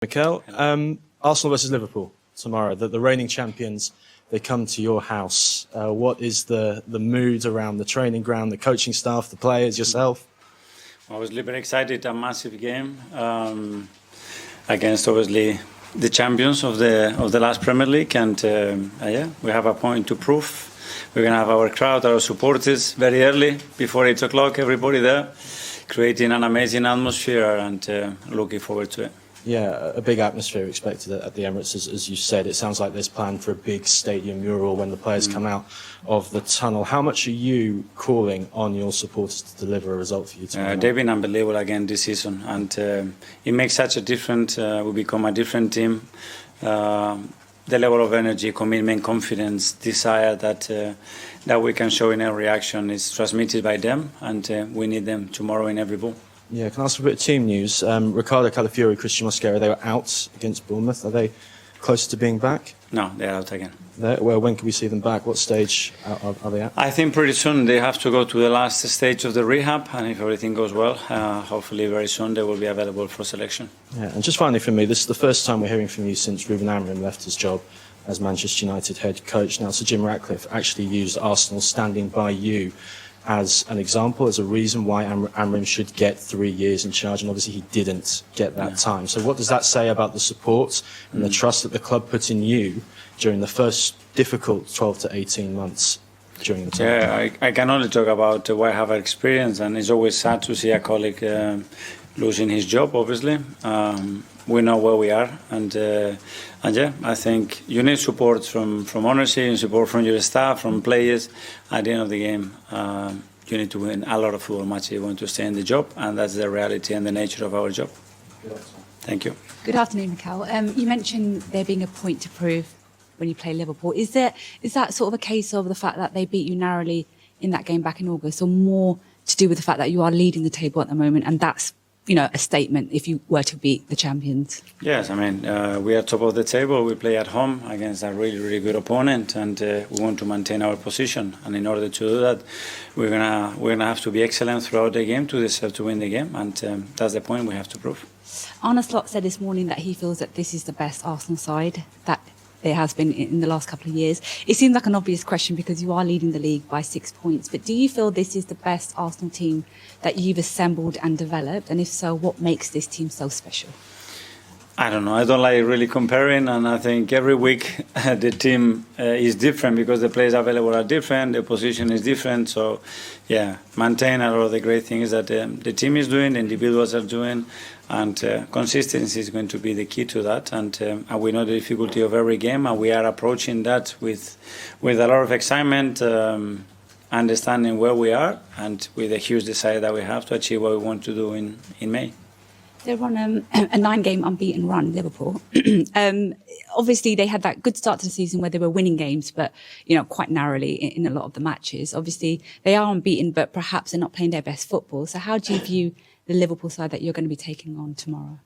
Mikel, Arsenal versus Liverpool tomorrow. The reigning champions, they come to your house. What is the mood around the training ground, the coaching staff, the players, yourself? Obviously very excited, a massive game against obviously the champions of the last Premier League, and we have a point to prove. We're going to have our crowd, our supporters very early, before 8 o'clock, everybody there, creating an amazing atmosphere, and looking forward to it. Yeah, a big atmosphere expected at the Emirates, as you said. It sounds like there's planned for a big stadium mural when the players come out of the tunnel. How much are you calling on your supporters to deliver a result for you tomorrow? They've been unbelievable again this season, and it makes such a difference. We become a different team. The level of energy, commitment, confidence, desire that we can show in every action is transmitted by them, and we need them tomorrow in every ball. Yeah, can I ask for a bit of team news? Ricardo Calafiori, Christian Mosquera, they were out against Bournemouth. Are they closer to being back? No, they're out again. Well, when can we see them back? What stage are they at? I think pretty soon they have to go to the last stage of the rehab, and if everything goes well, hopefully very soon they will be available for selection. Yeah, and just finally from me, this is the first time we're hearing from you since Ruben Amorim left his job as Manchester United head coach. Now, Sir Jim Ratcliffe actually used Arsenal standing by you as an example, as a reason why Amorim should get 3 years in charge, and obviously he didn't get that time. So what does that say about the support and the trust that the club put in you during the first difficult 12 to 18 months during the time? Yeah, I can only talk about what I have experienced, and it's always sad to see a colleague losing his job, obviously. We know where we are, and yeah, I think you need support from ownership, and support from your staff, from players. At the end of the game, you need to win a lot of football matches if you want to stay in the job, and that's the reality and the nature of our job. Thank you. Good afternoon, Mikel. You mentioned there being a point to prove when you play Liverpool. Is that sort of a case of the fact that they beat you narrowly in that game back in August, or more to do with the fact that you are leading the table at the moment, and that's a statement if you were to beat the champions? Yes, I mean, we are top of the table. We play at home against a really, really good opponent, and we want to maintain our position. And in order to do that, we're gonna have to be excellent throughout the game to deserve to win the game, and that's the point we have to prove. Arne said this morning that he feels that this is the best Arsenal side that there has been in the last couple of years. It seems like an obvious question because you are leading the league by 6 points, but do you feel this is the best Arsenal team that you've assembled and developed? And if so, what makes this team so special? I don't know. I don't like really comparing, and I think every week the team is different because the players available are different, the position is different. So, yeah, maintain a lot of the great things that the team is doing, the individuals are doing, and consistency is going to be the key to that. And we know the difficulty of every game, and we are approaching that with a lot of excitement, understanding where we are, and with a huge desire that we have to achieve what we want to do in May. They're on a 9-game unbeaten run, Liverpool. Obviously, they had that good start to the season where they were winning games, but quite narrowly in a lot of the matches. Obviously, they are unbeaten, but perhaps they're not playing their best football. So how do you view the Liverpool side that you're going to be taking on tomorrow?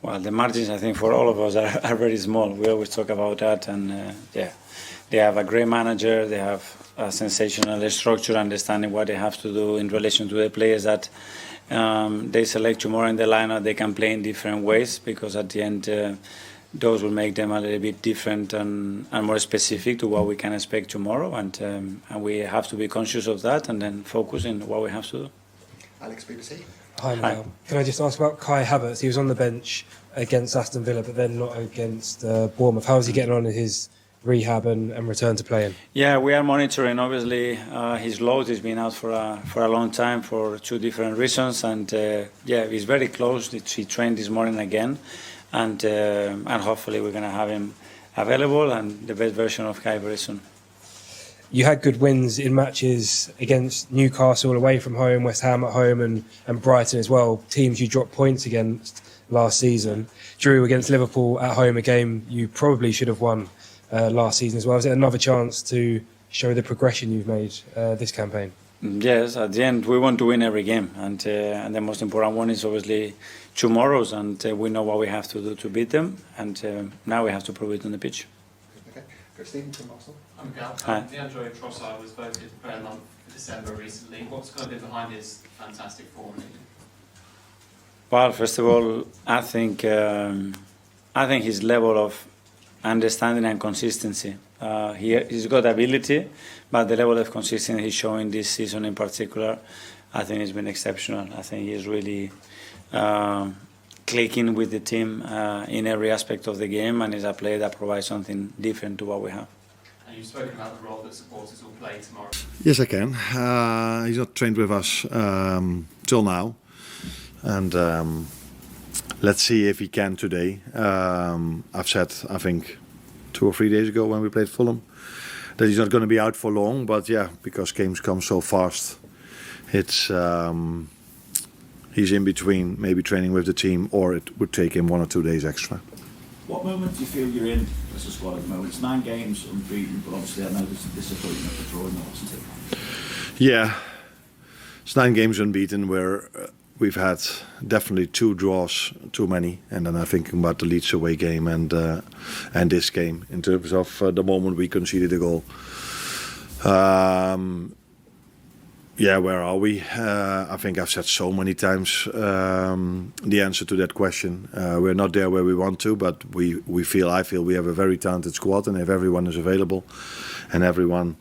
Well, the margins, I think, for all of us are very small. We always talk about that, and they have a great manager. They have a sensational structure, understanding what they have to do in relation to the players that they select tomorrow in the lineup. They can play in different ways because at the end, those will make them a little bit different and more specific to what we can expect tomorrow. And we have to be conscious of that and then focus on what we have to do. Alex, BBC. Hi, Mel. Can I just ask about Kai Havertz? He was on the bench against Aston Villa, but then not against Bournemouth. How is he getting on in his rehab and return to playing? Yeah, we are monitoring. Obviously, his load has been out for a long time for 2 different reasons, and he's very close. He trained this morning again, and hopefully we're going to have him available and the best version of Kai very soon. You had good wins in matches against Newcastle away from home, West Ham at home, and Brighton as well. Teams you dropped points against last season. Drew against Liverpool at home, a game you probably should have won last season as well. Is it another chance to show the progression you've made this campaign? Yes, at the end we want to win every game, and the most important one is obviously tomorrow's, and we know what we have to do to beat them, and now we have to prove it on the pitch. Okay, Christine from Arsenal. Hi. Leandro Trossard was voted Player of the Month for December recently. What's kind of been behind his fantastic form? Well, first of all, I think his level of understanding and consistency. He's got ability, but the level of consistency he's showing this season in particular, I think has been exceptional. I think he's really clicking with the team in every aspect of the game, and is a player that provides something different to what we have. And you've spoken about the role that supporters will play tomorrow. Yes, I can. He's not trained with us till now, and let's see if he can today. I've said, I think, 2 or 3 days ago when we played Fulham, that he's not going to be out for long. But yeah, because games come so fast, it's he's in between, maybe training with the team, or it would take him 1 or 2 days extra. What moment do you feel you're in as a squad at the moment? It's 9 games unbeaten, but obviously I know there's a disappointment of the draw in that, wasn't it? Yeah, it's 9 games unbeaten where we've had definitely 2 draws too many, and then I'm thinking about the Leeds away game and this game in terms of the moment we conceded a goal. Yeah, where are we? I think I've said so many times the answer to that question. We're not there where we want to, but I feel we have a very talented squad, and if everyone is available and everyone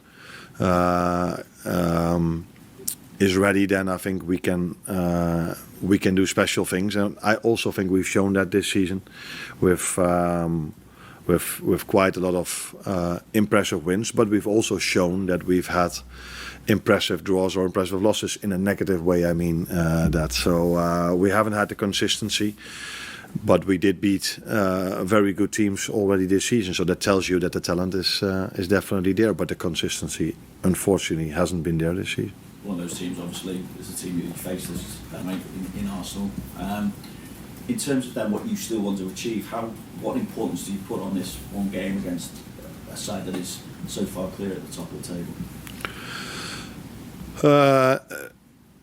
is ready, then I think we can do special things. And I also think we've shown that this season with quite a lot of impressive wins, but we've also shown that we've had impressive draws or impressive losses in a negative way. I mean that. So we haven't had the consistency, but we did beat very good teams already this season. So that tells you that the talent is definitely there, but the consistency, unfortunately, hasn't been there this season. One of those teams, obviously, is the team that you faced in Arsenal. In terms of then what you still want to achieve, what importance do you put on this one game against a side that is so far clear at the top of the table?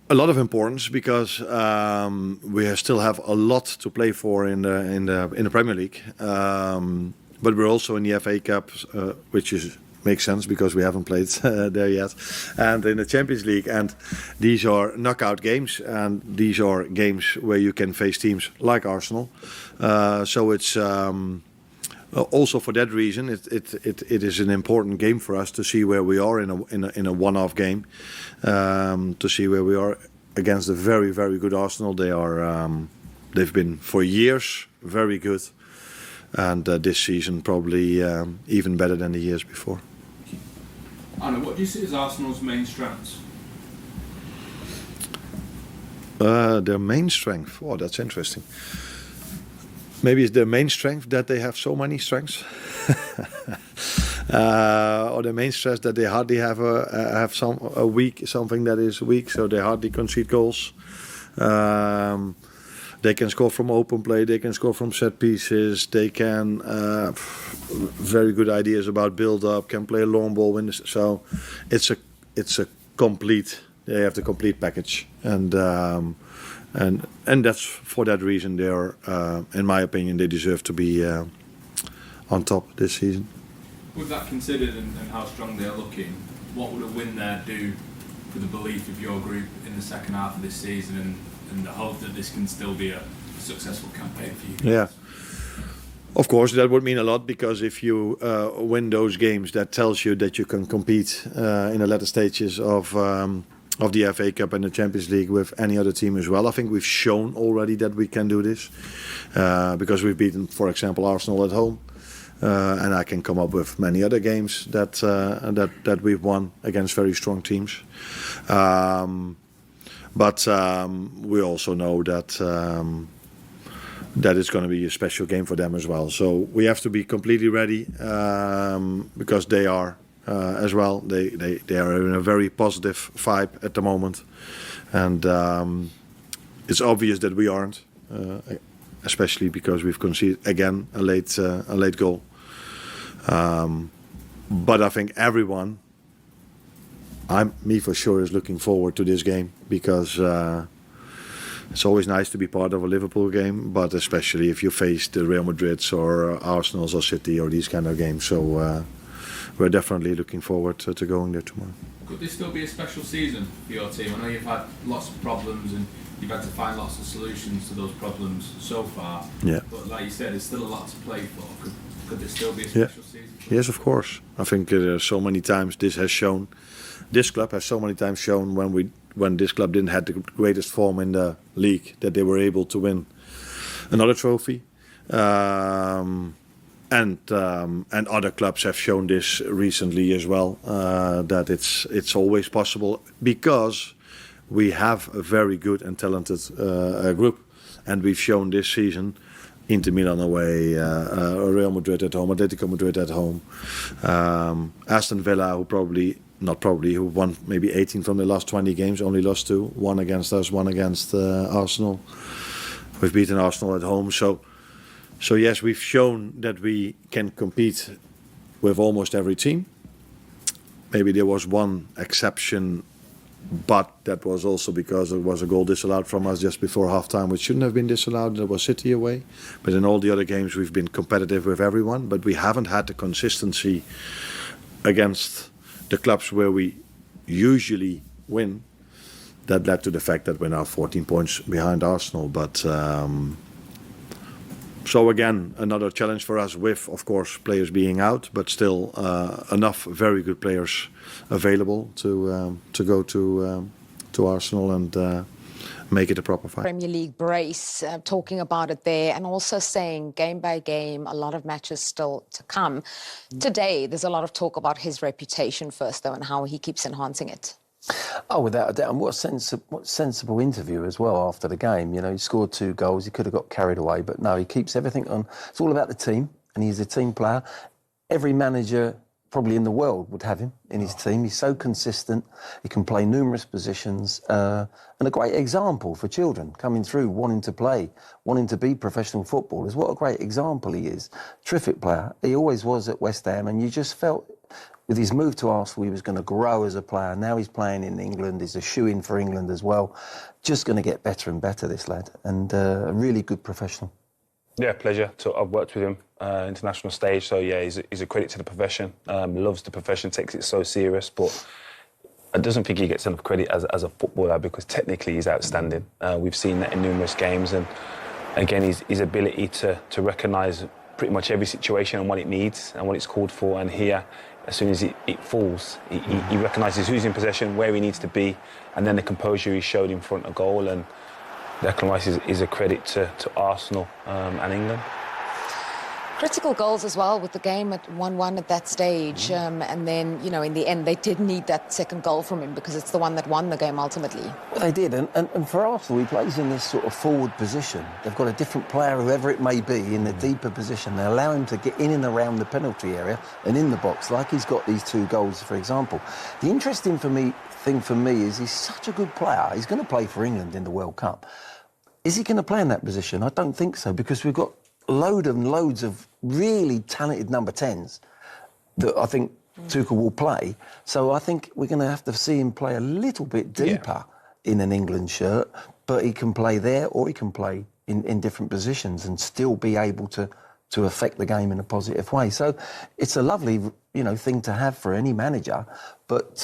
A lot of importance, because we still have a lot to play for in the Premier League, but we're also in the FA Cup, which makes sense because we haven't played there yet, and in the Champions League, and these are knockout games, and these are games where you can face teams like Arsenal. So it's also for that reason it is an important game for us to see where we are in a one-off game, to see where we are against a very, very good Arsenal. They've been for years very good, and this season probably even better than the years before. Arne, what do you see as Arsenal's main strengths? Their main strength? Oh, that's interesting. Maybe it's their main strength that they have so many strengths, or the main strength that they hardly have something that is weak, so they hardly concede goals. They can score from open play, they can score from set pieces, they can very good ideas about build up, can play a long ball. So it's a complete. They have the complete package, and that's for that reason they are, in my opinion, they deserve to be on top this season. With that considered and how strong they are looking, what would a win there do for the belief of your group in the second half of this season and the hope that this can still be a successful campaign for you guys? Yeah. Of course, that would mean a lot, because if you win those games, that tells you that you can compete in the latter stages of the FA Cup and the Champions League with any other team as well. I think we've shown already that we can do this, because we've beaten, for example, Arsenal at home, and I can come up with many other games that we've won against very strong teams. But we also know that it's going to be a special game for them as well. So we have to be completely ready, because they are as well. They are in a very positive vibe at the moment, and it's obvious that we aren't, especially because we've conceded again a late goal. But I think everyone, me for sure, is looking forward to this game, because it's always nice to be part of a Liverpool game, but especially if you face the Real Madrids or Arsenals or City or these kind of games. So we're definitely looking forward to going there tomorrow. Could this still be a special season for your team? I know you've had lots of problems and you've had to find lots of solutions to those problems so far. Yeah. But like you said, there's still a lot to play for. Could this still be a special season? Yes, of course. I think so many times this club has so many times shown when this club didn't have the greatest form in the league that they were able to win another trophy. And other clubs have shown this recently as well, that it's always possible because we have a very good and talented group, and we've shown this season Inter Milan away, Real Madrid at home, Atletico Madrid at home, Aston Villa, who won maybe 18 from the last 20 games, only lost 2, one against us, one against Arsenal. We've beaten Arsenal at home, so yes, we've shown that we can compete with almost every team. Maybe there was one exception, but that was also because there was a goal disallowed from us just before half-time, which shouldn't have been disallowed. That was City away. But in all the other games, we've been competitive with everyone, but we haven't had the consistency against the clubs where we usually win. That led to the fact that we're now 14 points behind Arsenal, but... So again, another challenge for us with, of course, players being out, but still enough very good players available to go to Arsenal and make it a proper fight. Premier League brace, talking about it there, and also saying game by game, a lot of matches still to come. Today, there's a lot of talk about his reputation first, though, and how he keeps enhancing it. Oh, without a doubt. And what sensible interview as well after the game. You know, he scored 2 goals. He could have got carried away, but no, he keeps everything on. It's all about the team, and he's a team player. Every manager probably in the world would have him in his team. He's so consistent. He can play numerous positions, and a great example for children coming through, wanting to play, wanting to be professional footballers. What a great example he is. Terrific player. He always was at West Ham, and you just felt... With his move to Arsenal, he was going to grow as a player. Now he's playing in England. He's a shoe-in for England as well. Just going to get better and better, this lad, and a really good professional. Yeah, pleasure. I've worked with him international stage, so yeah, he's a credit to the profession. Loves the profession, takes it so serious, but I doesn't think he gets enough credit as a footballer because technically he's outstanding. We've seen that in numerous games, and again, his ability to recognise pretty much every situation and what it needs and what it's called for, and here, as soon as it falls, he recognises who's in possession, where he needs to be, and then the composure he showed in front of goal. And Declan Rice is a credit to Arsenal and England. Critical goals as well, with the game at 1-1 at that stage. And then, you know, in the end, they did need that second goal from him because it's the one that won the game ultimately. Well, they did. And for Arsenal, he plays in this sort of forward position. They've got a different player, whoever it may be, in the deeper position. They allow him to get in and around the penalty area and in the box, like he's got these 2 goals, for example. The interesting thing for me is he's such a good player. He's going to play for England in the World Cup. Is he going to play in that position? I don't think so, because we've got loads of really talented number 10s that I think Tuchel will play. So I think we're going to have to see him play a little bit deeper in an England shirt, but he can play there or he can play in different positions and still be able to affect the game in a positive way. So it's a lovely, thing to have for any manager, but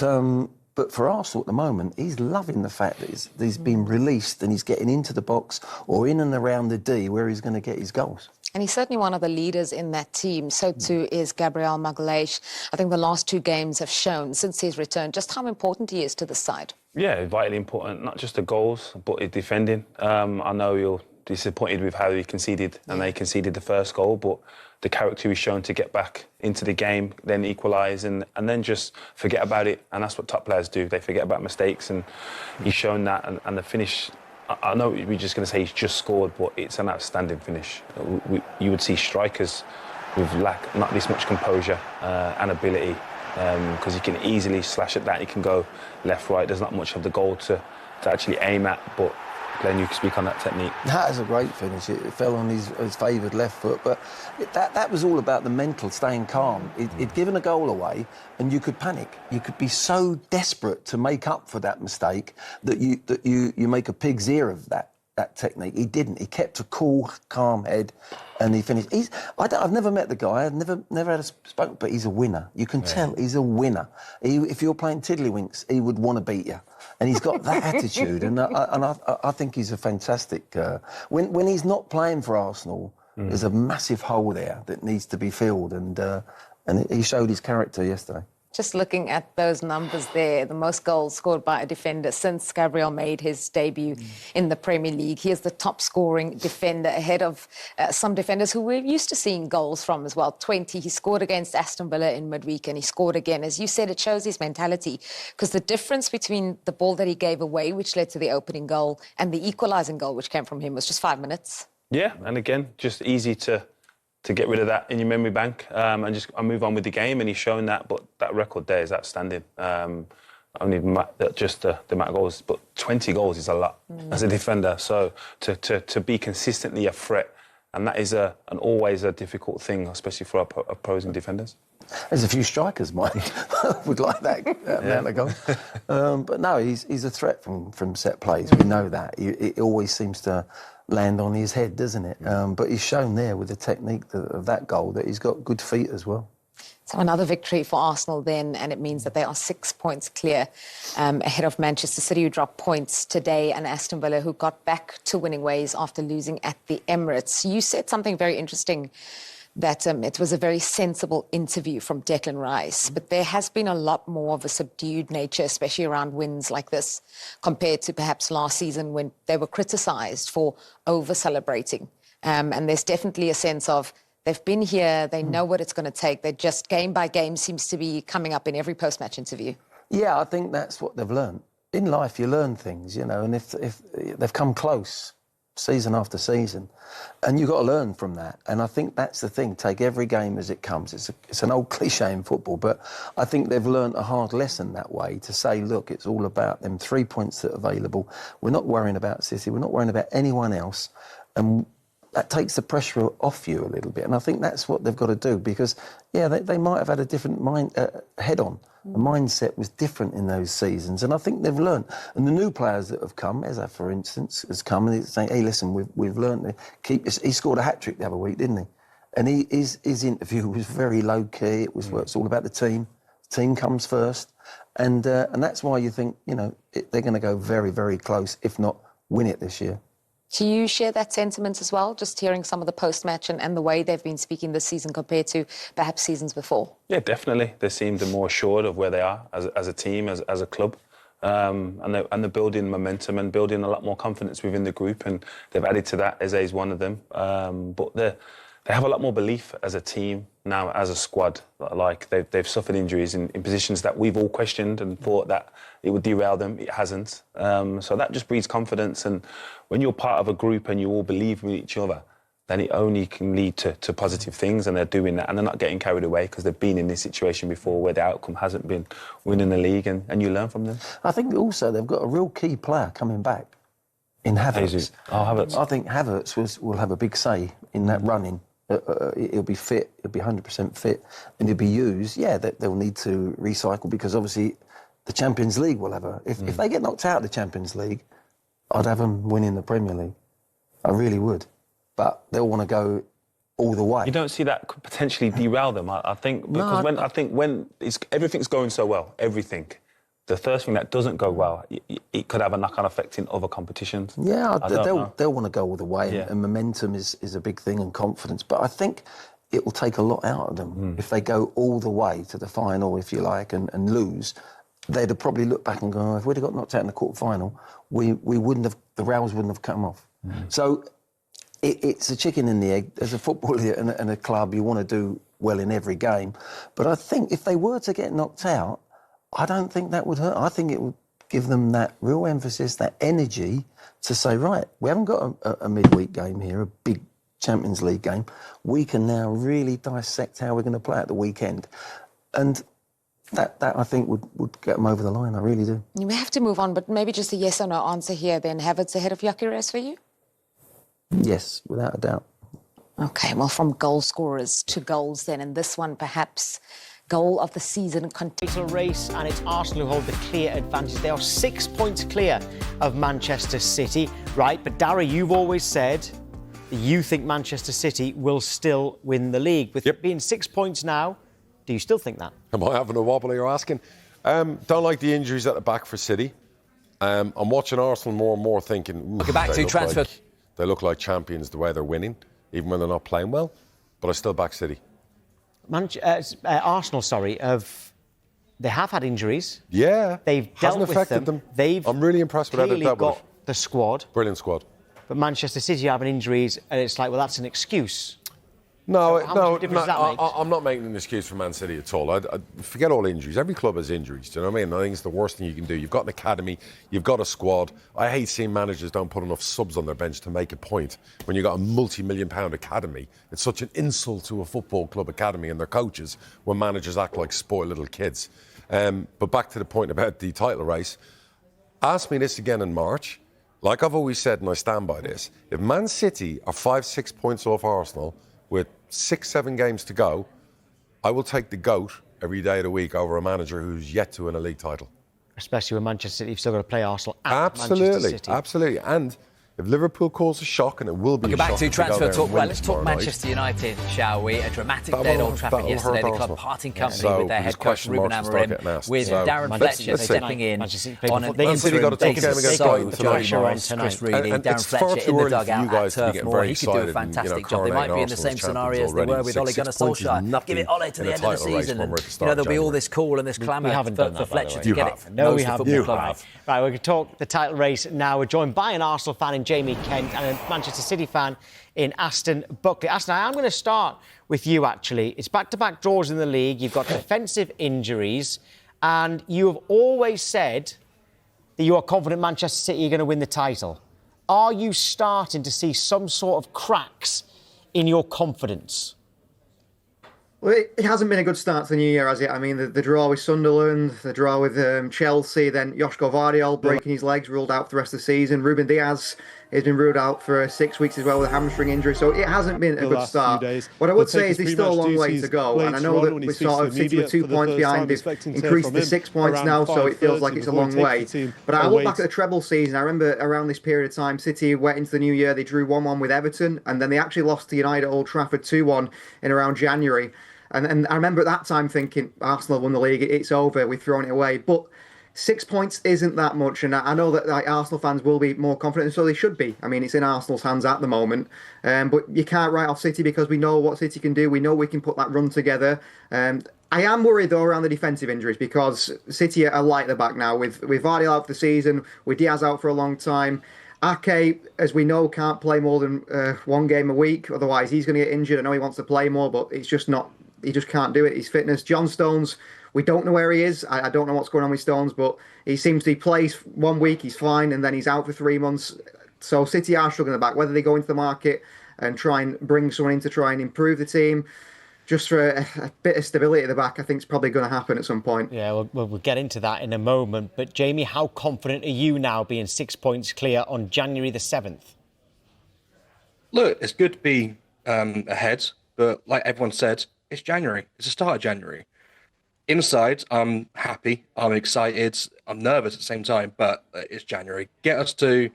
for Arsenal at the moment, he's loving the fact that he's been released and he's getting into the box or in and around the D where he's going to get his goals. And he's certainly one of the leaders in that team. So too is Gabriel Magalhaes. I think the last 2 games have shown, since his return, just how important he is to the side. Yeah, vitally important, not just the goals, but his defending. I know you're disappointed with how he conceded, and they conceded the first goal, but the character he's shown to get back into the game, then equalise, and then just forget about it. And that's what top players do. They forget about mistakes, and he's shown that. And the finish, I know we're just going to say he's just scored, but it's an outstanding finish. You would see strikers with not this much composure and ability, because he can easily slash at that. He can go left, right. There's not much of the goal to actually aim at, but Glenn, you can speak on that technique. That is a great finish. It fell on his favoured left foot, but that was all about the mental, staying calm. It'd given a goal away, and you could panic. You could be so desperate to make up for that mistake that you make a pig's ear of that. that technique. He didn't. He kept a cool, calm head, and he finished. I've never met the guy. I've never had a spoke, but he's a winner. You can tell he's a winner. If you're playing tiddlywinks, he would want to beat you, and he's got that attitude. And I think he's a fantastic. When he's not playing for Arsenal, there's a massive hole there that needs to be filled, and he showed his character yesterday. Just looking at those numbers there, the most goals scored by a defender since Gabriel made his debut in the Premier League. He is the top scoring defender ahead of some defenders who we're used to seeing goals from as well. 20, he scored against Aston Villa in midweek and he scored again. As you said, it shows his mentality because the difference between the ball that he gave away, which led to the opening goal, and the equalising goal, which came from him, was just 5 minutes. Yeah, and again, just easy to get rid of that in your memory bank and just move on with the game. And he's shown that, but that record there is outstanding. Only just the amount of goals, but 20 goals is a lot as a defender. So to be consistently a threat, and that is always a difficult thing, especially for opposing defenders. There's a few strikers might would like that amount of goals. But no, he's a threat from set plays. We know that. It always seems to land on his head, doesn't it? But he's shown there with the technique of that goal that he's got good feet as well. So another victory for Arsenal then, and it means that they are 6 points clear ahead of Manchester City, who dropped points today, and Aston Villa, who got back to winning ways after losing at the Emirates. You said something very interesting, that it was a very sensible interview from Declan Rice, but there has been a lot more of a subdued nature, especially around wins like this, compared to perhaps last season when they were criticised for over-celebrating. And there's definitely a sense of they've been here, they know what it's going to take. They just game by game seems to be coming up in every post-match interview. Yeah, I think that's what they've learned. In life, you learn things, you know, and if they've come close season after season, and you've got to learn from that. And I think that's the thing, take every game as it comes. It's an old cliche in football, but I think they've learned a hard lesson that way, to say, look, it's all about them 3 points that are available. We're not worrying about City, we're not worrying about anyone else, and that takes the pressure off you a little bit. And I think that's what they've got to do, because, yeah, they might have had a different head-on. The mindset was different in those seasons, and I think they've learned. And the new players that have come, Eza, for instance, has come and he's saying, hey, listen, we've learned to keep this. He scored a hat-trick the other week, didn't he? And his interview was very low-key. It was it's all about the team. The team comes first. And that's why you think, you know, they're going to go very, very close, if not win it this year. Do you share that sentiment as well, just hearing some of the post-match and the way they've been speaking this season compared to perhaps seasons before? Yeah, definitely. They seem more assured of where they are as a team, as a club. And they're building momentum and building a lot more confidence within the group. And they've added to that. Eze is one of them. But they have a lot more belief as a team now, as a squad. Like, they've suffered injuries in positions that we've all questioned and thought that it would derail them. It hasn't. So that just breeds confidence. And when you're part of a group and you all believe in each other, then it only can lead to positive things, and they're doing that. And they're not getting carried away, because they've been in this situation before where the outcome hasn't been winning the league, and you learn from them. I think also they've got a real key player coming back in Havertz. Havertz. I think Havertz will have a big say in that running. He'll be fit, he'll be 100% fit, and he'll be used. Yeah, they'll need to recycle, because obviously the Champions League will have if they get knocked out of the Champions League, I'd have them winning the Premier League. I really would. But they'll want to go all the way. You don't see that could potentially derail them, I think, because when everything's going so well, the first thing that doesn't go well, it could have a knock-on effect in other competitions. Yeah, they'll want to go all the way, and momentum is a big thing, and confidence. But I think it will take a lot out of them if they go all the way to the final, if you like, and lose. They'd have probably looked back and gone, if we'd have got knocked out in the quarter-final, we wouldn't have, the rails wouldn't have come off. So it's a chicken and the egg. As a footballer and a club, you want to do well in every game. But I think if they were to get knocked out, I don't think that would hurt. I think it would give them that real emphasis, that energy to say, right, we haven't got a midweek game here, a big Champions League game. We can now really dissect how we're going to play at the weekend. And that I think would get them over the line. I really do. We have to move on, but maybe just a yes or no answer here then. Havertz ahead of Gyökeres for you? Yes, without a doubt. OK, well, from goal scorers to goals then, and this one perhaps goal of the season continues. Title race, and it's Arsenal who hold the clear advantage. They are 6 points clear of Manchester City, right? But Darry, you've always said that you think Manchester City will still win the league. With it being 6 points now, do you still think that? Am I having a wobble, you're asking? Don't like the injuries at the back for City. I'm watching Arsenal more and more thinking... Go back to transfer. They look like champions the way they're winning, even when they're not playing well. But I still back City. Arsenal, they have had injuries. Yeah. They've dealt with them. I'm really impressed with how they've dealt with it. The squad. Brilliant squad. But Manchester City having injuries, and it's like, well, that's an excuse. No, so I'm not making an excuse for Man City at all. I forget all injuries. Every club has injuries. Do you know what I mean? I think it's the worst thing you can do. You've got an academy, you've got a squad. I hate seeing managers don't put enough subs on their bench to make a point. When you've got a multi-million-pound academy, it's such an insult to a football club academy and their coaches when managers act like spoiled little kids. But back to the point about the title race. Ask me this again in March. Like I've always said, and I stand by this, if Man City are 5-6 points off Arsenal with 6-7 games to go, I will take the GOAT every day of the week over a manager who's yet to win a league title. Especially when Manchester City have still got to play Arsenal at Manchester City. Absolutely. And if Liverpool cause a shock, and it will be We'll a go back shock to transfer talk. Right, let's talk tomorrow Manchester United, shall we? A dramatic day at Old Trafford yesterday. The club parting company with their head coach Ruben Amorim, with Darren Fletcher stepping in on an interim basis. So Josh Chris Reedy, Darren Fletcher in the dugout at Turf Moor. He could do a fantastic job. They might be in the same scenario as they were with Ole Gunnar Solskjaer. Give it Ole to the end of the season, and there'll be all this call and this clamour for Fletcher to get it. No, we haven't. Right, we're going to talk the title race now. We're joined by an Arsenal fan in Jamie Kent and a Manchester City fan in Aston Buckley. Aston, I am going to start with you, actually. It's back-to-back draws in the league. You've got defensive injuries, and you have always said that you are confident Manchester City are going to win the title. Are you starting to see some sort of cracks in your confidence? Well, it hasn't been a good start to the new year, has it? I mean, the draw with Sunderland, the draw with Chelsea, then Joško Vardiol breaking his legs, ruled out for the rest of the season. Ruben Diaz has been ruled out for 6 weeks as well with a hamstring injury, so it hasn't been a good start. What I would say is there's still a long way to go, and I know that we're sort of City with 2 points behind. They've increased to 6 points now, so it feels like it's a long way. But I look back at the treble season. I remember around this period of time, City went into the new year, they drew 1-1 with Everton, and then they actually lost to United at Old Trafford 2-1 in around January. And I remember at that time thinking, Arsenal won the league, it's over, we've thrown it away. But 6 points isn't that much, and I know that Arsenal fans will be more confident, and so they should be. I mean, it's in Arsenal's hands at the moment. But you can't write off City because we know what City can do. We know we can put that run together. I am worried, though, around the defensive injuries because City are light at the back now. With Vardy out for the season, with Diaz out for a long time. Ake, as we know, can't play more than one game a week. Otherwise, he's going to get injured. I know he wants to play more, but it's just not... He just can't do it. His fitness. John Stones, we don't know where he is. I don't know what's going on with Stones, but he seems to play 1 week, he's fine, and then he's out for 3 months. So City are struggling at the back. Whether they go into the market and try and bring someone in to try and improve the team, just for a bit of stability at the back, I think it's probably going to happen at some point. Yeah, we'll get into that in a moment. But Jamie, how confident are you now being 6 points clear on January the 7th? Look, it's good to be ahead, but like everyone said, it's January. It's the start of January. Inside, I'm happy. I'm excited. I'm nervous at the same time, but it's January. Get us to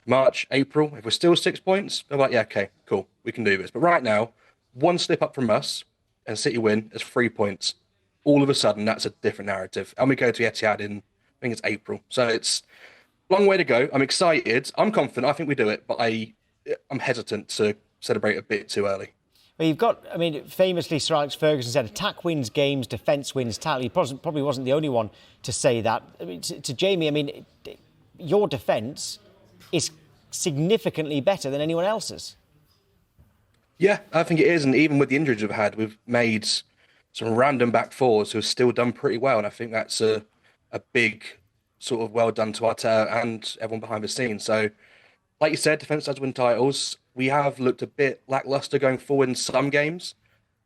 March, April. If we're still 6 points, I'm like, yeah, okay, cool. We can do this. But right now, one slip up from us and City win is 3 points. All of a sudden, that's a different narrative. And we go to Etihad in, I think it's April. So it's a long way to go. I'm excited. I'm confident. I think we do it, but I'm hesitant to celebrate a bit too early. Well, you've got, I mean, famously Sir Alex Ferguson said, attack wins games, defence wins title. He probably wasn't the only one to say that. I mean, to Jamie, I mean, your defence is significantly better than anyone else's. Yeah, I think it is. And even with the injuries we've had, we've made some random back fours who have still done pretty well. And I think that's a big sort of well done to Arteta and everyone behind the scenes. So, like you said, defence does win titles. We have looked a bit lacklustre going forward in some games,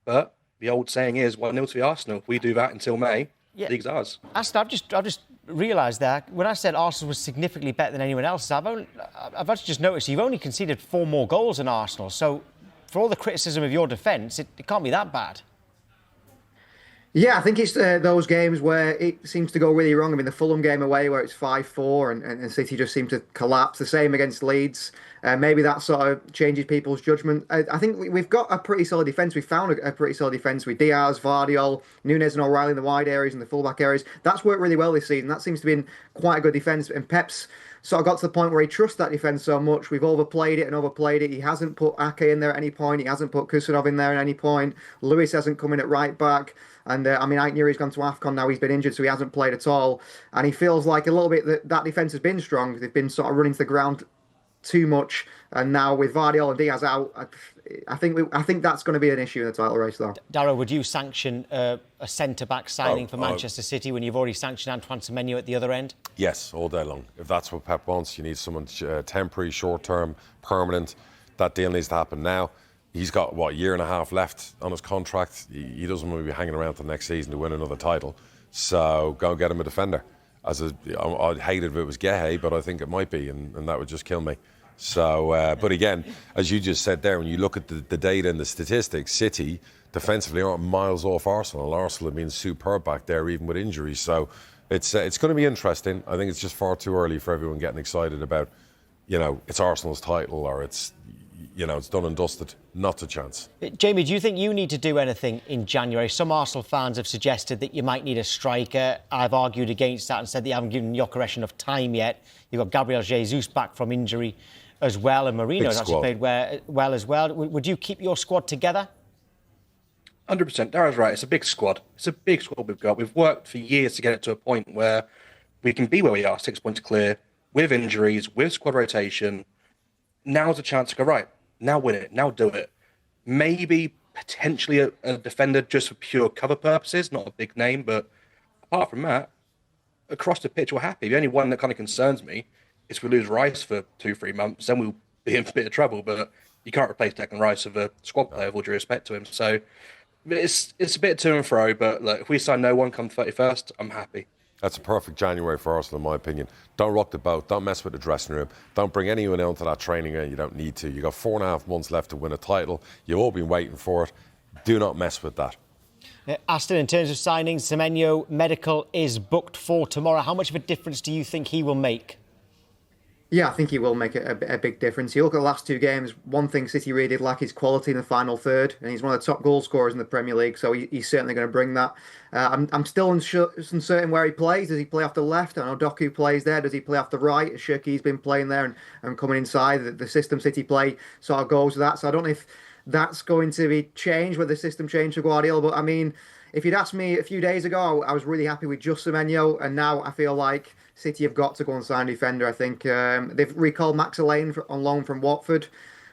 but the old saying is 1-0 to the Arsenal. If we do that until May, the league's ours. Aston, I've just realised that when I said Arsenal was significantly better than anyone else, I've actually just noticed you've only conceded 4 more goals than Arsenal. So for all the criticism of your defence, it can't be that bad. Yeah, I think it's those games where it seems to go really wrong. I mean, the Fulham game away where it's 5-4 and City just seem to collapse. The same against Leeds. Maybe that sort of changes people's judgment. I think we've got a pretty solid defence. We've found a pretty solid defence with Diaz, Vardiol, Núñez and O'Reilly in the wide areas and the fullback areas. That's worked really well this season. That seems to be quite a good defence. And Pep's sort of got to the point where he trusts that defence so much. We've overplayed it. He hasn't put Ake in there at any point. He hasn't put Kusanov in there at any point. Lewis hasn't come in at right back. And I mean, Aït-Nouri's gone to AFCON now. He's been injured, so he hasn't played at all. And he feels like a little bit that defence has been strong. They've been sort of running to the ground too much. And now with Vardiol and Diaz out, I think that's going to be an issue in the title race, though. Darragh, would you sanction a centre-back signing for Manchester City when you've already sanctioned Antoine Semenyo at the other end? Yes, all day long. If that's what Pep wants, you need someone temporary, short-term, permanent. That deal needs to happen now. He's got, a year and a half left on his contract. He doesn't want to be hanging around till next season to win another title. So go get him a defender. I'd hate it if it was Guéhi, but I think it might be, and that would just kill me. So, but again, as you just said there, when you look at the data and the statistics, City defensively aren't miles off Arsenal. Arsenal have been superb back there, even with injuries. So it's going to be interesting. I think it's just far too early for everyone getting excited about, it's Arsenal's title or it's done and dusted. Not a chance. Jamie, do you think you need to do anything in January? Some Arsenal fans have suggested that you might need a striker. I've argued against that and said that you haven't given Gyökeres enough time yet. You've got Gabriel Jesus back from injury as well, and Marino has actually played well as well. Would you keep your squad together? 100%. Darrag's right. It's a big squad. It's a big squad we've got. We've worked for years to get it to a point where we can be where we are, 6 points clear, with injuries, with squad rotation. Now's a chance to go, right, now win it, now do it. Maybe potentially a defender just for pure cover purposes, not a big name, but apart from that, across the pitch, we're happy. The only one that kind of concerns me is if we lose Rice for 2-3 months, then we'll be in a bit of trouble. But you can't replace Declan Rice with a squad player, with all due respect to him. So it's a bit to and fro, but look, if we sign no one come 31st, I'm happy. That's a perfect January for Arsenal, in my opinion. Don't rock the boat. Don't mess with the dressing room. Don't bring anyone onto that training ground. You don't need to. You've got 4.5 months left to win a title. You've all been waiting for it. Do not mess with that. Aston, in terms of signings, Semenyo medical is booked for tomorrow. How much of a difference do you think he will make? Yeah, I think he will make a big difference. You look at the last two games, one thing City really did lack is quality in the final third, and he's one of the top goal scorers in the Premier League, so he's certainly going to bring that. I'm still uncertain where he plays. Does he play off the left? I know Doku plays there. Does he play off the right? Shirky's been playing there and coming inside. The system City play sort of goes with that, so I don't know if that's going to be changed, whether the system changed for Guardiola, but I mean, if you'd asked me a few days ago, I was really happy with just Semenyo, and now I feel like City have got to go and sign a defender. I think they've recalled Max Alleyne on loan from Watford.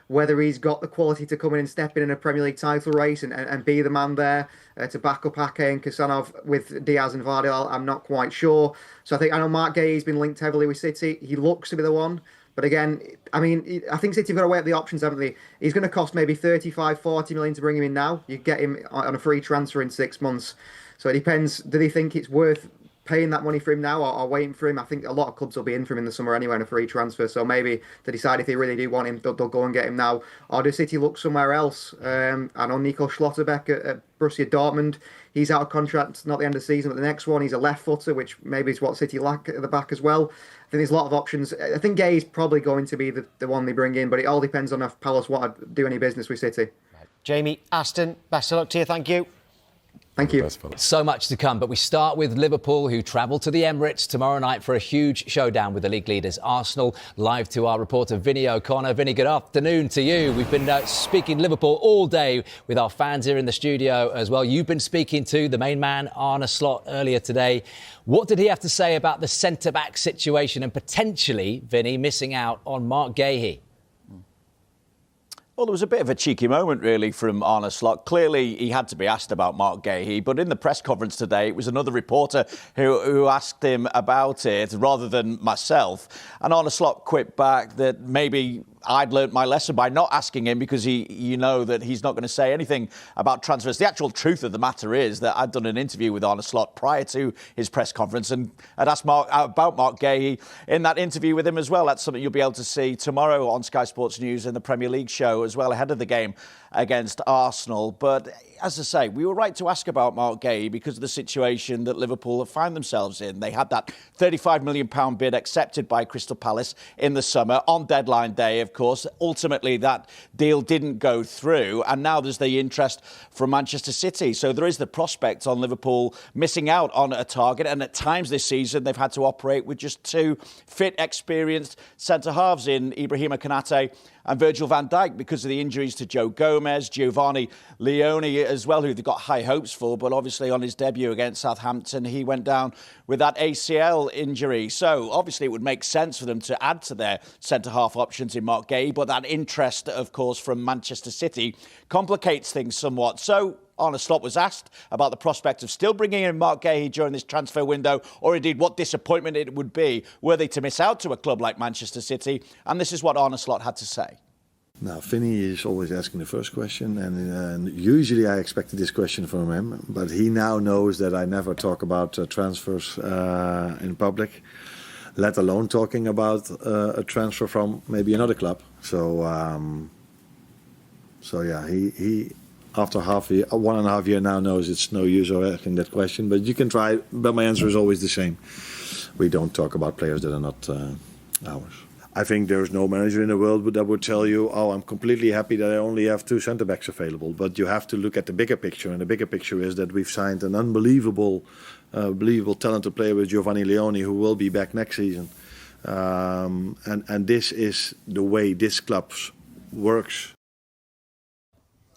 Whether he's got the quality to come in and step in a Premier League title race and be the man there to back up Ake and Kusanov with Diaz and Vardiol, I'm not quite sure. So I know Mark Guéhi's been linked heavily with City. He looks to be the one. But again, I mean, I think City have got to weigh up the options, haven't they? He's going to cost maybe 35, 40 million to bring him in now. You get him on a free transfer in 6 months. So it depends. Do they think it's worth paying that money for him now or waiting for him? I think a lot of clubs will be in for him in the summer anyway on a free transfer. So maybe they decide if they really do want him, they'll go and get him now. Or does City look somewhere else? I know Nico Schlotterbeck at Borussia Dortmund. He's out of contract, not the end of the season, but the next one, he's a left footer, which maybe is what City lack at the back as well. I think there's a lot of options. I think Guéhi's probably going to be the one they bring in, but it all depends on if Palace want to do any business with City. Jamie, Aston, best of luck to you. Thank you. Thank you. So much to come, but we start with Liverpool, who travel to the Emirates tomorrow night for a huge showdown with the league leaders Arsenal. Live to our reporter Vinny O'Connor. Vinny, good afternoon to you. We've been speaking Liverpool all day with our fans here in the studio as well. You've been speaking to the main man, Arne Slot, earlier today. What did he have to say about the centre-back situation and potentially, Vinny, missing out on Mark Guéhi? Well, there was a bit of a cheeky moment, really, from Arne Slot. Clearly, he had to be asked about Mark Guéhi, but in the press conference today, it was another reporter who asked him about it rather than myself. And Arne Slot quipped back that maybe I'd learnt my lesson by not asking him because you know that he's not going to say anything about transfers. The actual truth of the matter is that I'd done an interview with Arne Slot prior to his press conference and I'd asked about Mark Guéhi in that interview with him as well. That's something you'll be able to see tomorrow on Sky Sports News and the Premier League show as well ahead of the game against Arsenal. But as I say, we were right to ask about Mark Guéhi because of the situation that Liverpool have found themselves in. They had that £35 million bid accepted by Crystal Palace in the summer on deadline day, of course. Ultimately, that deal didn't go through, and now there's the interest from Manchester City. So there is the prospect on Liverpool missing out on a target, and at times this season they've had to operate with just two fit, experienced centre-halves in Ibrahima Konate and Virgil van Dijk because of the injuries to Joe Gomez, Giovanni Leone as well, who they've got high hopes for, but obviously on his debut against Southampton, he went down with that ACL injury. So obviously it would make sense for them to add to their centre-half options in Mark Guéhi, but that interest, of course, from Manchester City complicates things somewhat. So Arne Slot was asked about the prospect of still bringing in Mark Guéhi during this transfer window, or indeed what disappointment it would be were they to miss out to a club like Manchester City. And this is what Arne Slot had to say. Now, Vinny is always asking the first question, and usually I expected this question from him, but he now knows that I never talk about transfers in public, let alone talking about a transfer from maybe another club. So yeah, he after 1.5 years now knows it's no use of asking that question, but you can try, but my answer is always the same. We don't talk about players that are not ours. I think there's no manager in the world that would tell you, oh, I'm completely happy that I only have 2 centre-backs available. But you have to look at the bigger picture, and the bigger picture is that we've signed an unbelievable talented player with Giovanni Leone, who will be back next season. And this is the way this club works.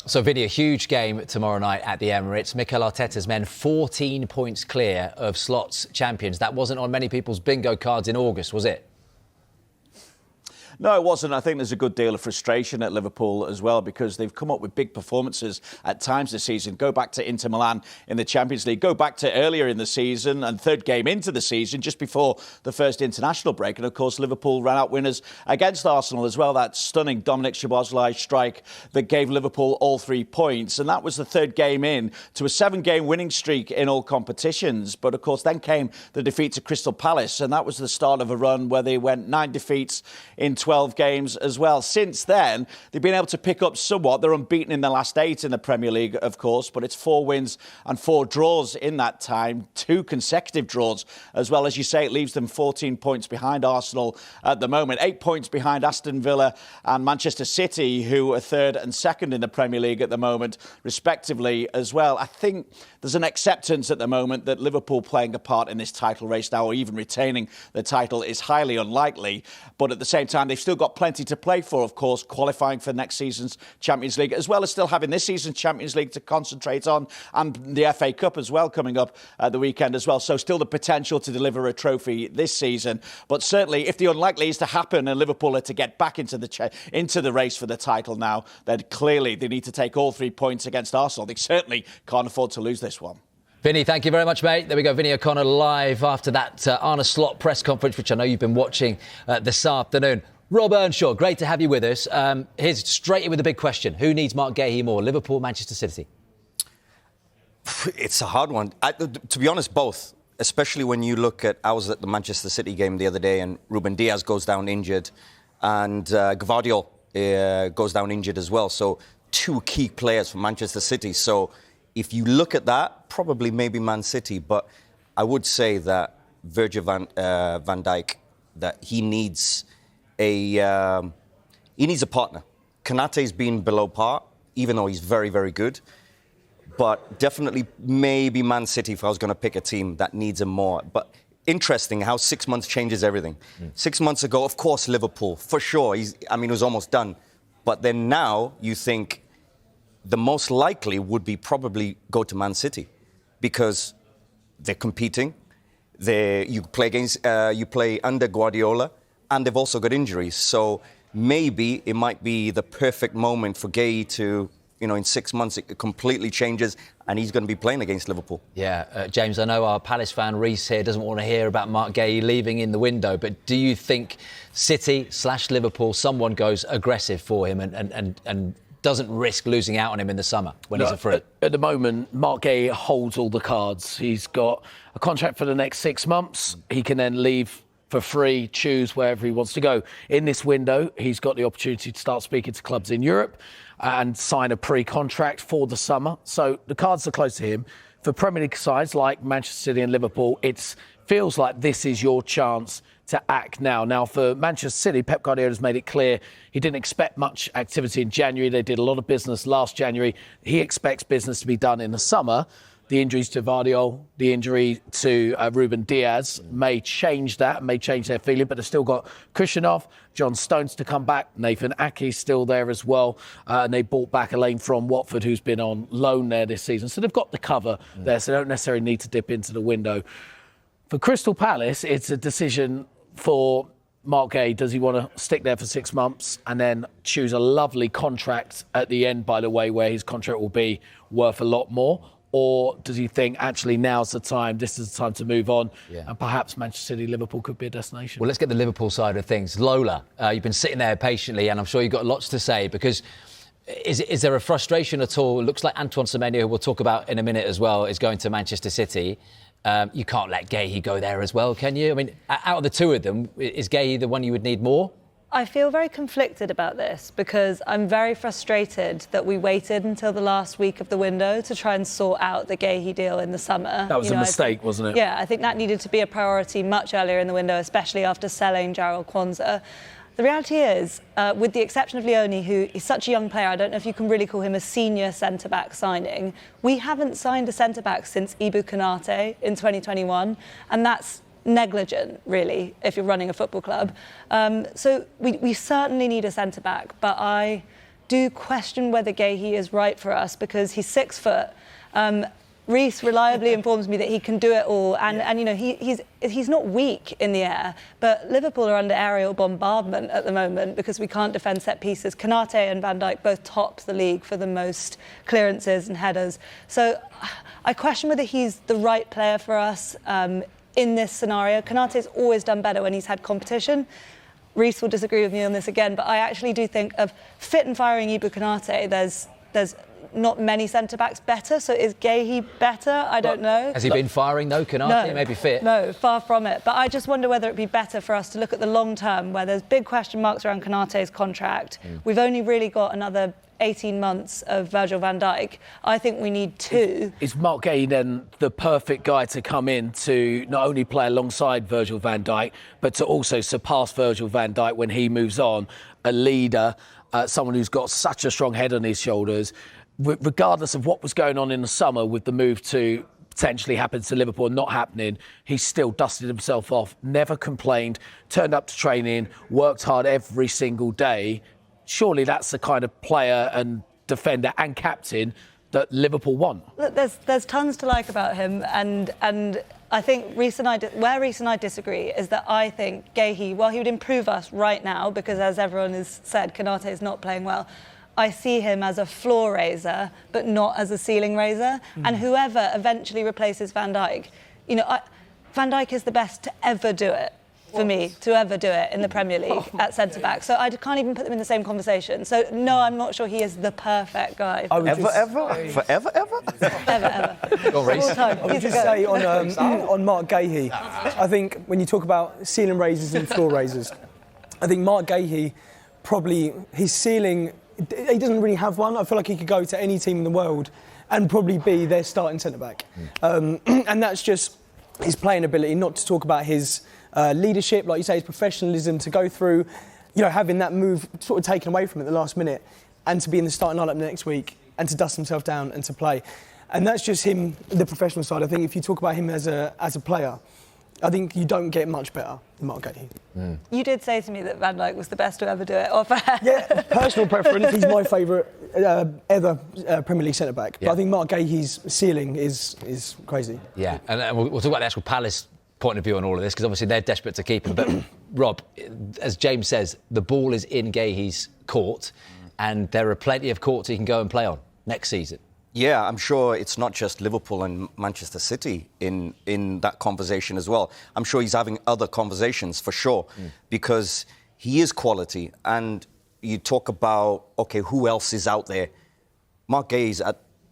So, Vinny, a huge game tomorrow night at the Emirates. Mikel Arteta's men 14 points clear of Slot's champions. That wasn't on many people's bingo cards in August, was it? No, it wasn't. I think there's a good deal of frustration at Liverpool as well because they've come up with big performances at times this season. Go back to Inter Milan in the Champions League. Go back to earlier in the season and third game into the season, just before the first international break. And, of course, Liverpool ran out winners against Arsenal as well. That stunning Dominic Szoboszlai strike that gave Liverpool all 3 points. And that was the third game in to a 7-game winning streak in all competitions. But, of course, then came the defeat to Crystal Palace. And that was the start of a run where they went 9 defeats in 12 games as well. Since then, they've been able to pick up somewhat. They're unbeaten in the last 8 in the Premier League, of course, but it's 4 wins and 4 draws in that time, 2 consecutive draws as well. As you say, it leaves them 14 points behind Arsenal at the moment, 8 points behind Aston Villa and Manchester City, who are 3rd and 2nd in the Premier League at the moment, respectively as well. I think there's an acceptance at the moment that Liverpool playing a part in this title race now, or even retaining the title, is highly unlikely. But at the same time, they've still got plenty to play for, of course, qualifying for next season's Champions League, as well as still having this season's Champions League to concentrate on, and the FA Cup as well coming up at the weekend as well. So still the potential to deliver a trophy this season. But certainly, if the unlikely is to happen and Liverpool are to get back into the race for the title now, then clearly they need to take all 3 points against Arsenal. They certainly can't afford to lose this one. Vinny, thank you very much, mate. There we go. Vinny O'Connor live after that Arne Slot press conference, which I know you've been watching this afternoon. Rob Earnshaw, great to have you with us. Here's straight in with the big question. Who needs Mark Guéhi more, Liverpool, Manchester City? It's a hard one. To be honest, both. Especially when you look at... I was at the Manchester City game the other day and Ruben Diaz goes down injured and Gabriel goes down injured as well. So 2 key players for Manchester City. So if you look at that, probably maybe Man City. But I would say that Virgil van Dijk, that he needs a partner. Konate's been below par, even though he's very, very good. But definitely maybe Man City if I was going to pick a team that needs him more. But interesting how 6 months changes everything. 6 months ago, of course, Liverpool, for sure. It was almost done. But then now you think the most likely would be probably go to Man City because they're competing. You play under Guardiola, and they've also got injuries. So maybe it might be the perfect moment for Guéhi to, in 6 months it completely changes and he's going to be playing against Liverpool. Yeah, James, I know our Palace fan Reece here doesn't want to hear about Mark Guéhi leaving in the window, but do you think City/Liverpool, someone goes aggressive for him and doesn't risk losing out on him in the summer when he's a free? At the moment, Mark Guéhi holds all the cards. He's got a contract for the next 6 months. He can then leave for free, choose wherever he wants to go. In this window, he's got the opportunity to start speaking to clubs in Europe. and sign a pre-contract for the summer. So the cards are close to him. For Premier League sides like Manchester City and Liverpool, it feels like this is your chance to act now. Now, for Manchester City, Pep Guardiola has made it clear he didn't expect much activity in January. They did a lot of business last January. He expects business to be done in the summer. The injuries to Guardiola, the injury to Ruben Diaz may change that, may change their feeling, but they've still got Kushinov, John Stones to come back, Nathan Ake's still there as well, and they brought back Elaine from Watford, who's been on loan there this season. So they've got the cover there, so they don't necessarily need to dip into the window. For Crystal Palace, it's a decision for Mark Guéhi. Does he want to stick there for 6 months and then choose a lovely contract at the end, by the way, where his contract will be worth a lot more? Or does he think, actually, now's the time, this is the time to move on, and perhaps Manchester City, Liverpool could be a destination? Well, let's get the Liverpool side of things. Lola, you've been sitting there patiently, and I'm sure you've got lots to say, because is there a frustration at all? It looks like Antoine Semenyo, who we'll talk about in a minute as well, is going to Manchester City. You can't let Guéhi go there as well, can you? I mean, out of the two of them, is Guéhi the one you would need more? I feel very conflicted about this because I'm very frustrated that we waited until the last week of the window to try and sort out the Guéhi deal in the summer. That was a mistake, wasn't it? Yeah, I think that needed to be a priority much earlier in the window, especially after selling Jarrell Kwanzaa. The reality is, with the exception of Leone, who is such a young player, I don't know if you can really call him a senior centre-back signing, we haven't signed a centre-back since Ibu Konate in 2021, and that's negligent, really, if you're running a football club. So we certainly need a centre-back, but I do question whether Guéhi is right for us because he's 6 foot. Reece reliably informs me that he can do it all, and you know he's not weak in the air. But Liverpool are under aerial bombardment at the moment because we can't defend set pieces. Konate and Van Dijk both top the league for the most clearances and headers. So I question whether he's the right player for us in this scenario. Konate's always done better when he's had competition. Reece will disagree with me on this again, but I actually do think of fit and firing Ibu Konate. There's not many centre-backs better, so is Guéhi better? I don't know. Has he been firing, though, Konate? No, maybe fit? No, far from it. But I just wonder whether it'd be better for us to look at the long term, where there's big question marks around Konate's contract. We've only really got another 18 months of Virgil van Dijk. I think we need 2. Is Mark Guéhi then the perfect guy to come in to not only play alongside Virgil van Dijk, but to also surpass Virgil van Dijk when he moves on? A leader, someone who's got such a strong head on his shoulders. Regardless of what was going on in the summer with the move to potentially happen to Liverpool not happening, he still dusted himself off, never complained, turned up to training, worked hard every single day. Surely that's the kind of player and defender and captain that Liverpool want. Look, there's tons to like about him, and I think where Reece and I disagree is that I think Guéhi, while he would improve us right now, because as everyone has said, Konate is not playing well, I see him as a floor raiser, but not as a ceiling raiser. And whoever eventually replaces Van Dijk, you know, Van Dijk is the best to ever do it, for me, to ever do it in the Premier League at centre-back. So I can't even put them in the same conversation. So, no, I'm not sure he is the perfect guy. Ever? Forever, ever? Ever. I would just say on Mark Guéhi, I think when you talk about ceiling raisers and floor raisers, I think Mark Guéhi, probably his ceiling, he doesn't really have one. I feel like he could go to any team in the world and probably be their starting centre-back. And that's just his playing ability, not to talk about his leadership, like you say, his professionalism, to go through, you know, having that move sort of taken away from him at the last minute and to be in the starting lineup next week and to dust himself down and to play. And that's just him, the professional side. I think if you talk about him as a player, I think you don't get much better than Mark Guéhi. You did say to me that Van Dijk was the best to ever do it. Yeah, personal preference. He's my favourite ever Premier League centre-back. But I think Mark Guéhi's ceiling is crazy. Yeah, and we'll talk about the actual Palace point of view on all of this, because obviously they're desperate to keep him. But Rob, as James says, the ball is in Guéhi's court, and there are plenty of courts he can go and play on next season. Yeah, I'm sure it's not just Liverpool and Manchester City in that conversation as well. I'm sure he's having other conversations for sure, because he is quality. And you talk about, OK, who else is out there? Mark Guéhi's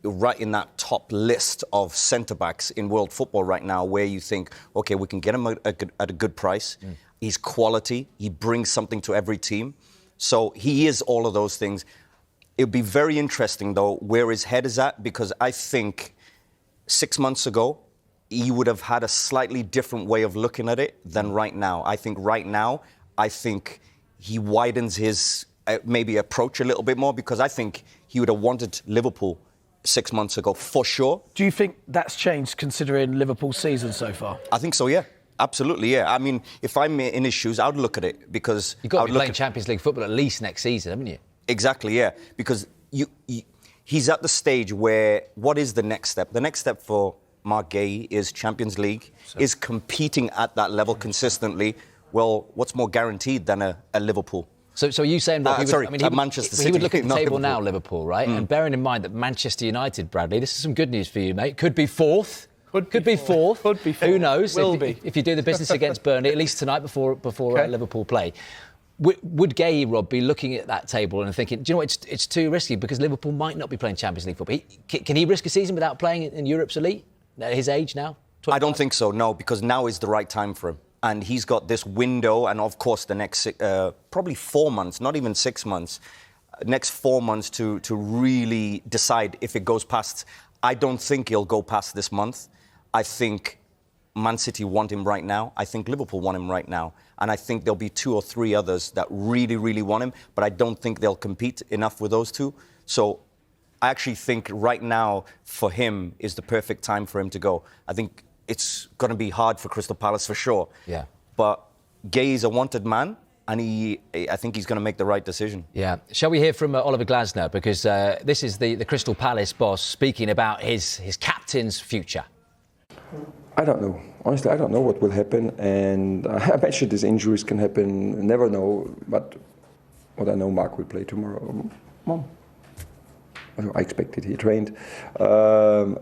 right in that top list of centre-backs in world football right now, where you think, OK, we can get him at a good price. He's quality. He brings something to every team. So he is all of those things. It would be very interesting, though, where his head is at, because I think 6 months ago, he would have had a slightly different way of looking at it than right now. I think right now, he widens his maybe approach a little bit more, because I think he would have wanted Liverpool 6 months ago, for sure. Do you think that's changed considering Liverpool's season so far? I think so, yeah. Absolutely, yeah. I mean, if I'm in his shoes, I would look at it, because... You've got to be playing Champions League football at least next season, haven't you? Exactly, yeah. Because he's at the stage where, what is the next step? The next step for Mark Guéhi is Champions League, is competing at that level consistently. Well, what's more guaranteed than a Liverpool? So are you saying that Manchester City? He would look at the table Liverpool. now, Liverpool, right? And bearing in mind that Manchester United, Bradley, this is some good news for you, mate. Could be fourth. Could be fourth. Who knows? If you do the business against Burnley, at least tonight before Liverpool play. Would Guéhi, Rob, be looking at that table and thinking, do you know what, it's too risky because Liverpool might not be playing Champions League football? Can he risk a season without playing in Europe's elite at his age now? 25? I don't think so, no, because now is the right time for him. And he's got this window, and of course the next probably 4 months, not even 6 months, next 4 months to really decide if it goes past. I don't think he'll go past this month. I think Man City want him right now. I think Liverpool want him right now. And I think there'll be 2 or 3 others that really, really want him, but I don't think they'll compete enough with those 2. So I actually think right now for him is the perfect time for him to go. I think it's going to be hard for Crystal Palace for sure. Yeah. But Guéhi is a wanted man, and I think he's going to make the right decision. Yeah. Shall we hear from Oliver Glasner? Because this is the Crystal Palace boss speaking about his captain's future. I don't know. Honestly, I don't know what will happen. And I mentioned these injuries can happen. Never know. But what I know, Mark will play tomorrow. I expected he trained, but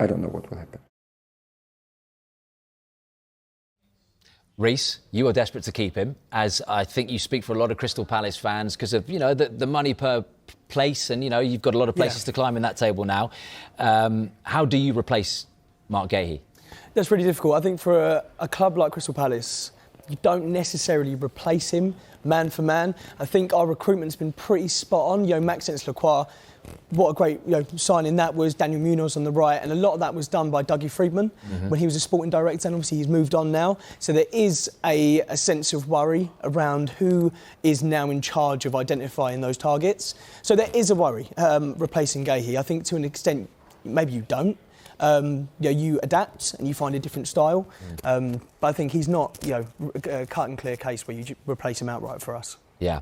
I don't know what will happen. Reece, you are desperate to keep him, as I think you speak for a lot of Crystal Palace fans because of the money per place, and you've got a lot of places to climb in that table now. How do you replace Mark Guéhi? That's really difficult. I think for a club like Crystal Palace, you don't necessarily replace him man for man. I think our recruitment's been pretty spot on. Maxence Lacroix, what a great signing that was. Daniel Munoz on the right, and a lot of that was done by Dougie Friedman when he was a sporting director, and obviously he's moved on now. So there is a sense of worry around who is now in charge of identifying those targets. So there is a worry replacing Guéhi. I think to an extent, maybe you don't. You adapt and you find a different style. But I think he's not, a cut and clear case where you replace him outright for us. Yeah.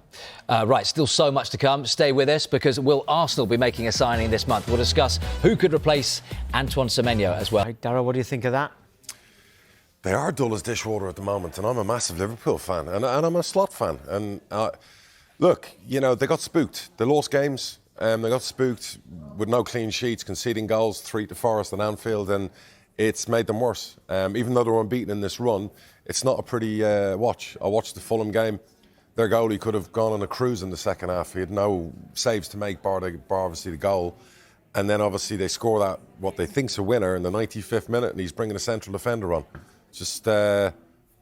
Right, still so much to come. Stay with us, because will Arsenal be making a signing this month? We'll discuss who could replace Antoine Semenyo as well. Darryl, what do you think of that? They are dull as dishwater at the moment, and I'm a massive Liverpool fan, and I'm a Slot fan. And look, they got spooked. They lost games. They got spooked with no clean sheets, conceding goals, 3 to Forest and Anfield, and it's made them worse. Even though they're unbeaten in this run, it's not a pretty watch. I watched the Fulham game. Their goalie could have gone on a cruise in the second half. He had no saves to make, bar obviously the goal. And then obviously they score that, what they think's a winner, in the 95th minute, and he's bringing a central defender on. Just let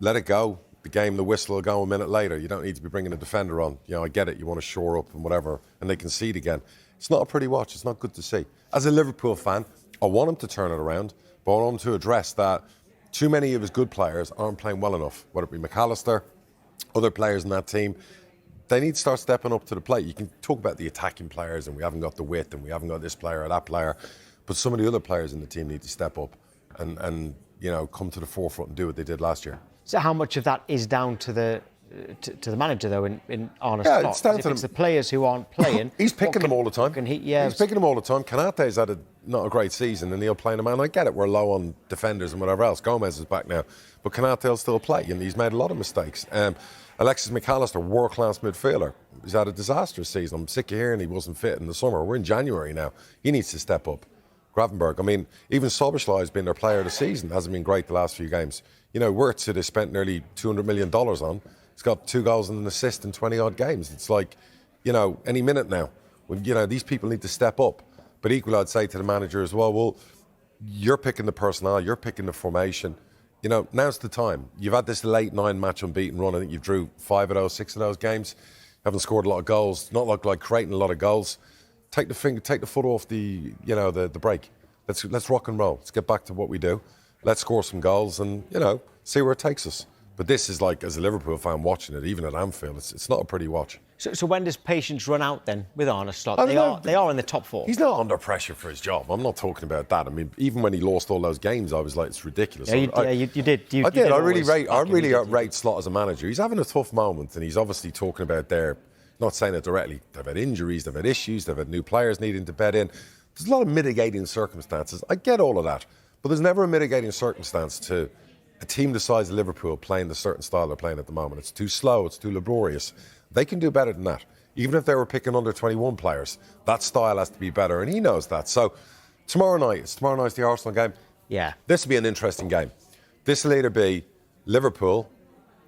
it go. The game, the whistle will go a minute later. You don't need to be bringing a defender on. I get it. You want to shore up and whatever, and they concede again. It's not a pretty watch. It's not good to see. As a Liverpool fan, I want him to turn it around, but I want him to address that too many of his good players aren't playing well enough, whether it be McAllister, other players in that team. They need to start stepping up to the plate. You can talk about the attacking players, and we haven't got the width, and we haven't got this player or that player, but some of the other players in the team need to step up and come to the forefront and do what they did last year. So how much of that is down to the manager, though, in Arne Yeah, Slot? it's down to them. It's the players who aren't playing. He's picking them all the time. He's picking them all the time. Kanate's had not a great season, and he'll play him. And I get it, we're low on defenders and whatever else. Gomez is back now, but Kanate'll still play, and he's made a lot of mistakes. Alexis McAllister, world-class midfielder, he's had a disastrous season. I'm sick of hearing he wasn't fit in the summer. We're in January now. He needs to step up. Gravenberg, even Soboslai has been their player of the season. Hasn't been great the last few games. Wirtz, they spent nearly $200 million on. He's got 2 goals and an assist in 20-odd games. It's like, any minute now. These people need to step up. But equally, I'd say to the manager as well, you're picking the personnel, you're picking the formation. You know, now's the time. You've had this late 9-match unbeaten run. I think you've drew 5 of those, 6 of those games. Haven't scored a lot of goals. Not like creating a lot of goals. Take the foot off the brake. Let's rock and roll. Let's get back to what we do. Let's score some goals and, see where it takes us. But this is like, as a Liverpool fan watching it, even at Anfield, it's not a pretty watch. So when does patience run out then with Arne Slot? They are in the top 4. He's not under pressure for his job. I'm not talking about that. I mean, even when he lost all those games, I was like, it's ridiculous. You did. I really rate Slot as a manager. He's having a tough moment, and he's obviously talking about not saying it directly. They've had injuries, they've had issues, they've had new players needing to bed in. There's a lot of mitigating circumstances. I get all of that, but there's never a mitigating circumstance to a team the size of Liverpool playing the certain style they're playing at the moment. It's too slow, it's too laborious. They can do better than that. Even if they were picking under 21 players, that style has to be better, and he knows that. So tomorrow night's the Arsenal game. Yeah. This will be an interesting game. This will either be Liverpool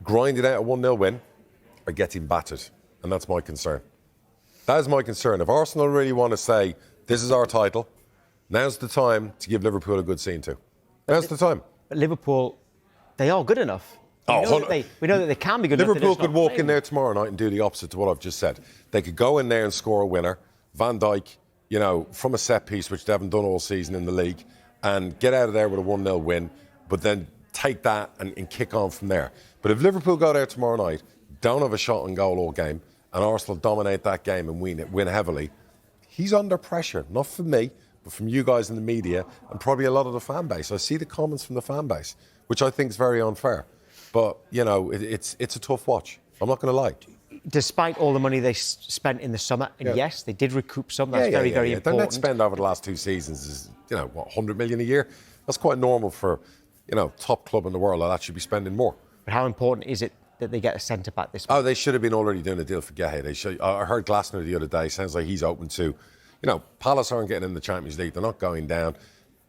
grinding out a 1-0 win or getting battered, and that's my concern. That is my concern. If Arsenal really want to say, this is our title, now's the time to give Liverpool a good scene too. Now's the time. But Liverpool, they are good enough. We know that they can be good enough. Liverpool could walk in there tomorrow night and do the opposite to what I've just said. They could go in there and score a winner. Van Dijk, from a set piece, which they haven't done all season in the league, and get out of there with a 1-0 win, but then take that and kick on from there. But if Liverpool go there tomorrow night, don't have a shot on goal all game, and Arsenal dominate that game and win heavily, he's under pressure, not from me, but from you guys in the media and probably a lot of the fan base. I see the comments from the fan base, which I think is very unfair. But, it's a tough watch. I'm not going to lie. Despite all the money they spent in the summer, and yes, they did recoup some. That's very important. Their net spend over the last 2 seasons is, 100 million a year? That's quite normal for, top club in the world. That should be spending more. But how important is it that they get a centre-back this week? Oh, they should have been already doing a deal for Guéhi. I heard Glasner the other day. Sounds like he's open to, Palace aren't getting in the Champions League. They're not going down.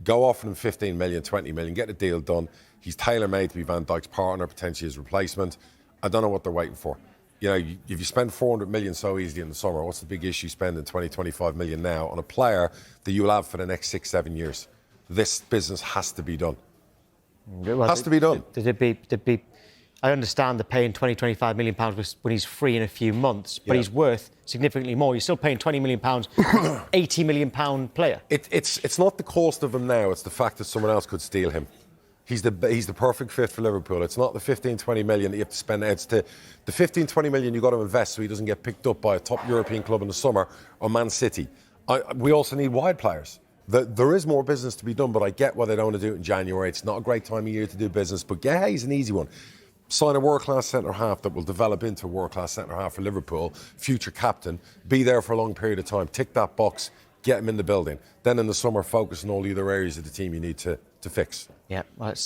Go offer him 15 million, 20 million, get a deal done. He's tailor-made to be Van Dijk's partner, potentially his replacement. I don't know what they're waiting for. If you spend 400 million so easily in the summer, what's the big issue spending 20, 25 million now on a player that you'll have for the next 6, 7 years? This business has to be done. Has to be done. I understand they're paying 20, 25 million pounds when he's free in a few months, but he's worth significantly more. You're still paying 20 million pounds, 80 million pound player. It's not the cost of him now, it's the fact that someone else could steal him. He's the perfect fit for Liverpool. It's not the 15, 20 million that you have to spend. It's the 15, 20 million you've got to invest so he doesn't get picked up by a top European club in the summer or Man City. We also need wide players. There is more business to be done, but I get why they don't want to do it in January. It's not a great time of year to do business, but Guéhi is an easy one. Sign a world-class centre-half that will develop into a world-class centre-half for Liverpool, future captain, be there for a long period of time, tick that box, get him in the building. Then in the summer, focus on all the other areas of the team you need to fix. Yeah, well, let's